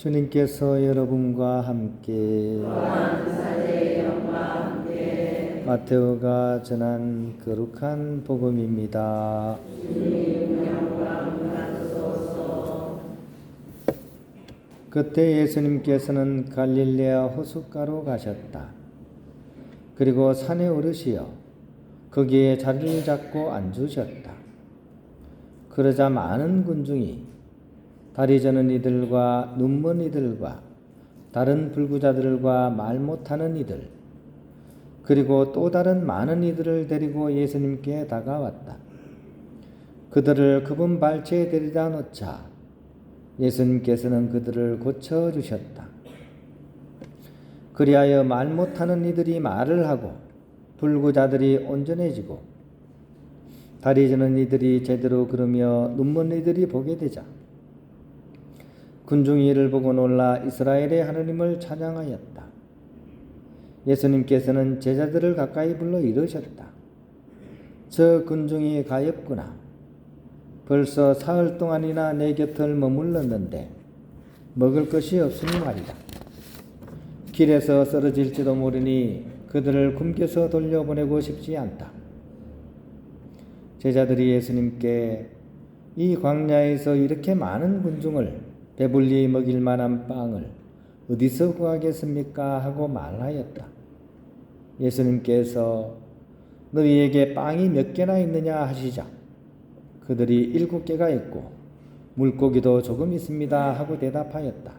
주님께서 여러분과 함께 마테오가 전한 거룩한 복음입니다. 그때 예수님께서는 갈릴레아 호숫가로 가셨다. 그리고 산에 오르시어 거기에 자리를 잡고 앉으셨다. 그러자 많은 군중이 다리 저는 이들과 눈먼 이들과 다른 불구자들과 말 못하는 이들 그리고 또 다른 많은 이들을 데리고 예수님께 다가왔다. 그들을 그분 발치에 데리다 놓자 예수님께서는 그들을 고쳐주셨다. 그리하여 말 못하는 이들이 말을 하고 불구자들이 온전해지고 다리 저는 이들이 제대로 걸으며 눈먼 이들이 보게 되자 군중이 이를 보고 놀라 이스라엘의 하느님을 찬양하였다. 예수님께서는 제자들을 가까이 불러 이르셨다. 저 군중이 가엾구나. 벌써 사흘 동안이나 내 곁을 머물렀는데 먹을 것이 없으니 말이다. 길에서 쓰러질지도 모르니 그들을 굶겨서 돌려보내고 싶지 않다. 제자들이 예수님께 이 광야에서 이렇게 많은 군중을 배불리 먹일 만한 빵을 어디서 구하겠습니까? 하고 말하였다. 예수님께서 너희에게 빵이 몇 개나 있느냐 하시자 그들이 7개가 있고 물고기도 조금 있습니다 하고 대답하였다.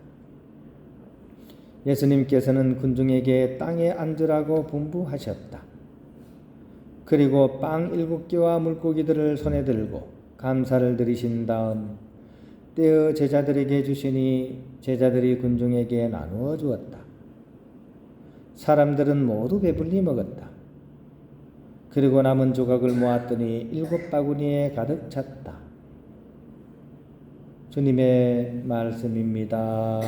예수님께서는 군중에게 땅에 앉으라고 분부하셨다. 그리고 빵 7개와 물고기들을 손에 들고 감사를 드리신 다음 떼어 제자들에게 주시니 제자들이 군중에게 나누어 주었다. 사람들은 모두 배불리 먹었다. 그리고 남은 조각을 모았더니 7바구니에 가득 찼다. 주님의 말씀입니다.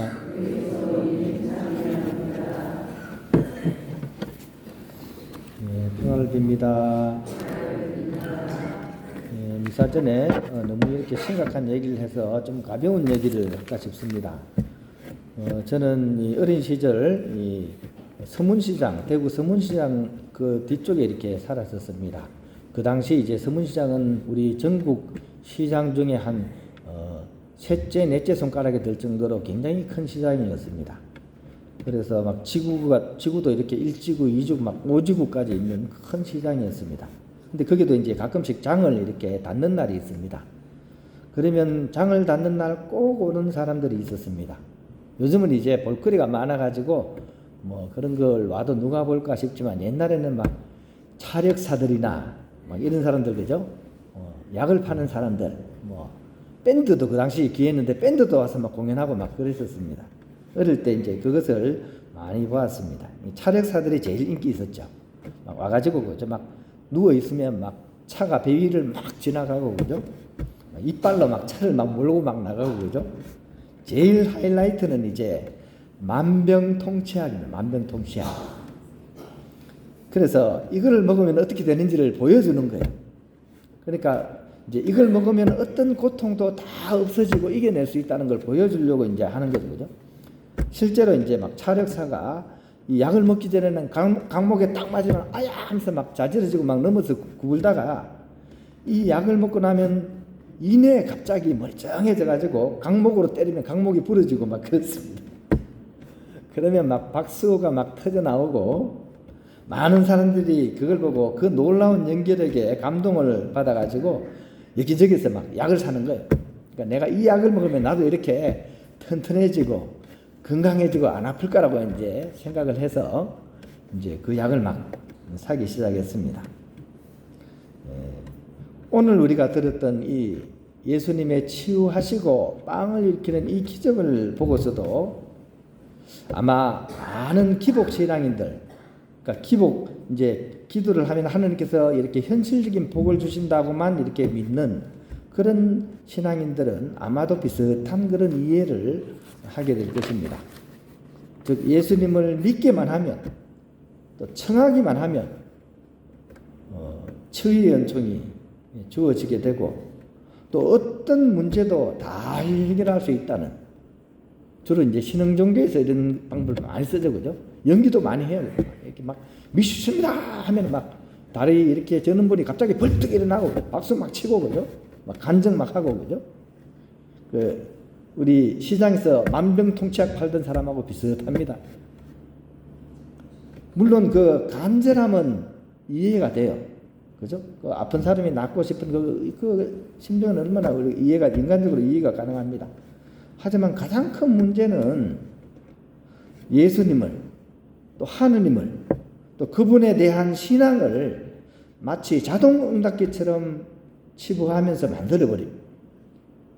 평화를 빕니다. 미사 전에 너무 이렇게 심각한 얘기를 해서 좀 가벼운 얘기를 할까 싶습니다. 저는 어린 시절 서문시장, 대구 서문시장 그 뒤쪽에 이렇게 살았었습니다. 그 당시 이제 서문시장은 우리 전국 시장 중에 한 셋째, 넷째 손가락에 들 정도로 굉장히 큰 시장이었습니다. 그래서 막 지구도 이렇게 1지구, 2지구, 막 5지구까지 있는 큰 시장이었습니다. 근데 거기도 이제 가끔씩 장을 이렇게 닫는 날이 있습니다. 그러면 장을 닫는 날 꼭 오는 사람들이 있었습니다. 요즘은 이제 볼거리가 많아가지고 뭐 그런 걸 와도 누가 볼까 싶지만 옛날에는 막 차력사들이나 막 이런 사람들 그죠? 약을 파는 사람들, 뭐 밴드도 그 당시 귀했는데 밴드도 와서 막 공연하고 막 그랬었습니다. 어릴 때 이제 그것을 많이 보았습니다. 차력사들이 제일 인기 있었죠. 막 와가지고 그죠? 막 누워 있으면 막 차가 배 위를 막 지나가고 그죠? 이빨로 막 차를 막 몰고 막 나가고 그죠? 제일 하이라이트는 이제 만병통치약입니다. 만병통치약. 그래서 이걸 먹으면 어떻게 되는지를 보여주는 거예요. 그러니까 이제 이걸 먹으면 어떤 고통도 다 없어지고 이겨낼 수 있다는 걸 보여주려고 이제 하는 거죠, 그죠? 실제로 이제 막 차력사가 이 약을 먹기 전에는 강목에 딱 맞으면 아야 하면서 막 자지러지고 막 넘어서 굴다가 이 약을 먹고 나면 이내에 갑자기 멀쩡해져 가지고 강목으로 때리면 강목이 부러지고 막 그렇습니다. 그러면 막 박수가 막 터져 나오고 많은 사람들이 그걸 보고 그 놀라운 연기력에 감동을 받아 가지고 여기저기서 막 약을 사는 거예요. 그러니까 내가 이 약을 먹으면 나도 이렇게 튼튼해지고 건강해지고 안 아플 거라고 이제 생각을 해서 이제 그 약을 막 사기 시작했습니다. 오늘 우리가 들었던 이 예수님의 치유하시고 빵을 일으키는 이 기적을 보고서도 아마 많은 기복 신앙인들, 그러니까 기복 이제 기도를 하면 하나님께서 이렇게 현실적인 복을 주신다고만 이렇게 믿는 그런 신앙인들은 아마도 비슷한 그런 이해를 하게 될 것입니다. 즉 예수님을 믿기만 하면 또 청하기만 하면 치유의 은총이 주어지게 되고 또 어떤 문제도 다 해결할 수 있다는 주로 이제 신흥 종교에서 이런 방법을 많이 쓰죠, 그죠? 연기도 많이 해요. 이렇게 막 미쳤습니다 하면 막 다리 이렇게 저는 분이 갑자기 벌떡 일어나고 박수 막 치고, 그죠? 막 간증 막 하고, 그죠? 우리 시장에서 만병통치약 팔던 사람하고 비슷합니다. 물론 그 간절함은 이해가 돼요. 그죠? 그 아픈 사람이 낫고 싶은 그 심정은 얼마나 인간적으로 이해가 가능합니다. 하지만 가장 큰 문제는 예수님을, 또 하느님을, 또 그분에 대한 신앙을 마치 자동응답기처럼 치부하면서 만들어버립니다.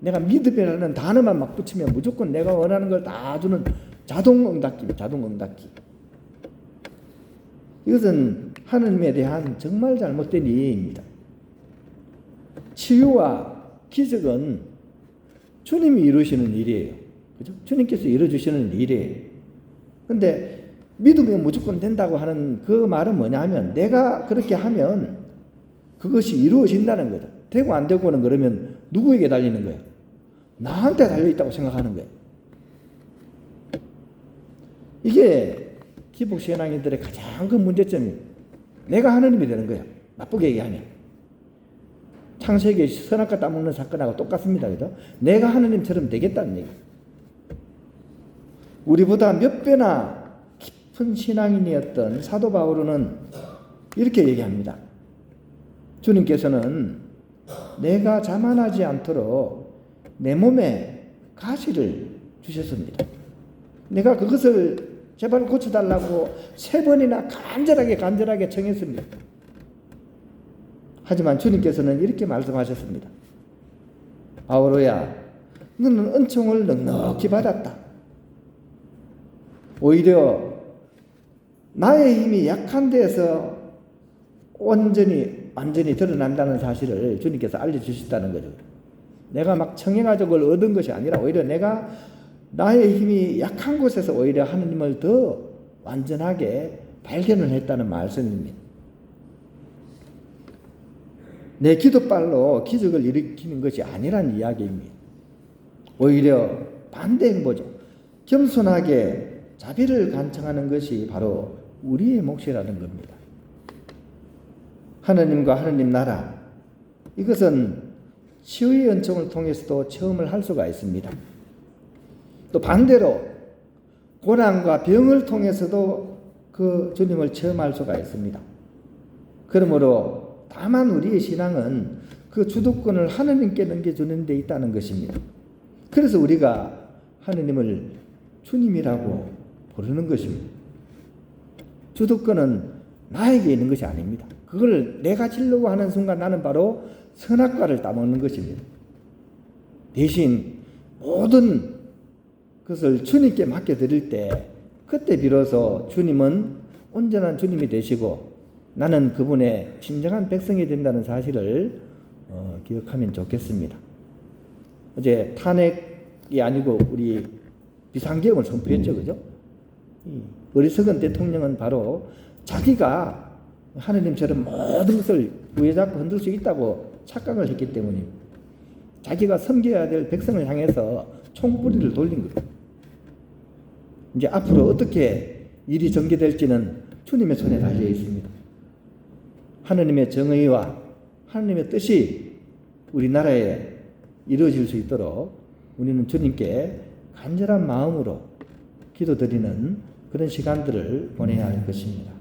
내가 믿음이라는 단어만 막 붙이면 무조건 내가 원하는 걸 다 주는 자동응답기입니다. 자동응답기. 이것은 하느님에 대한 정말 잘못된 이해입니다. 치유와 기적은 주님이 이루시는 일이에요. 그죠? 주님께서 이루어주시는 일이에요. 근데 믿으면 무조건 된다고 하는 그 말은 뭐냐 하면 내가 그렇게 하면 그것이 이루어진다는 거죠. 되고 안 되고는 그러면 누구에게 달리는 거예요? 나한테 달려있다고 생각하는 거예요. 이게 기복신앙인들의 가장 큰 문제점이에요. 내가 하느님이 되는 거예요. 나쁘게 얘기하면. 창세기의 선악과 따먹는 사건하고 똑같습니다. 그죠? 내가 하느님처럼 되겠다는 얘기. 우리보다 몇 배나 깊은 신앙인이었던 사도 바울은 이렇게 얘기합니다. 주님께서는 내가 자만하지 않도록 내 몸에 가시를 주셨습니다. 내가 그것을 제발 고쳐달라고 3번이나 간절하게 청했습니다. 하지만 주님께서는 이렇게 말씀하셨습니다. 바오로야, 너는 은총을 넉넉히 받았다. 오히려 나의 힘이 약한 데에서 완전히 드러난다는 사실을 주님께서 알려주셨다는 거죠. 내가 막 청해가지고 그걸 얻은 것이 아니라 오히려 내가 나의 힘이 약한 곳에서 오히려 하느님을 더 완전하게 발견을 했다는 말씀입니다. 내 기도빨로 기적을 일으키는 것이 아니란 이야기입니다. 오히려 반대 행보죠. 겸손하게 자비를 간청하는 것이 바로 우리의 몫이라는 겁니다. 하느님과 하느님 나라, 이것은 치유의 은총을 통해서도 체험을 할 수가 있습니다. 또 반대로 고난과 병을 통해서도 그 주님을 체험할 수가 있습니다. 그러므로 다만 우리의 신앙은 그 주도권을 하느님께 넘겨주는 데 있다는 것입니다. 그래서 우리가 하느님을 주님이라고 부르는 것입니다. 주도권은 나에게 있는 것이 아닙니다. 그걸 내가 지려고 하는 순간 나는 바로 선악과를 따먹는 것입니다. 대신 모든 그것을 주님께 맡겨드릴 때 그때 비로소 주님은 온전한 주님이 되시고 나는 그분의 진정한 백성이 된다는 사실을 기억하면 좋겠습니다. 어제 탄핵이 아니고 우리 비상계엄을 선포했죠. 그죠? 어리석은 대통령은 바로 자기가 하느님처럼 모든 것을 부여잡고 흔들 수 있다고 착각을 했기 때문입니다. 자기가 섬겨야 될 백성을 향해서 총부리를 돌린 거예요. 이제 앞으로 어떻게 일이 전개될지는 주님의 손에 달려 있습니다. 하느님의 정의와 하느님의 뜻이 우리나라에 이루어질 수 있도록 우리는 주님께 간절한 마음으로 기도드리는 그런 시간들을 보내야 할 것입니다.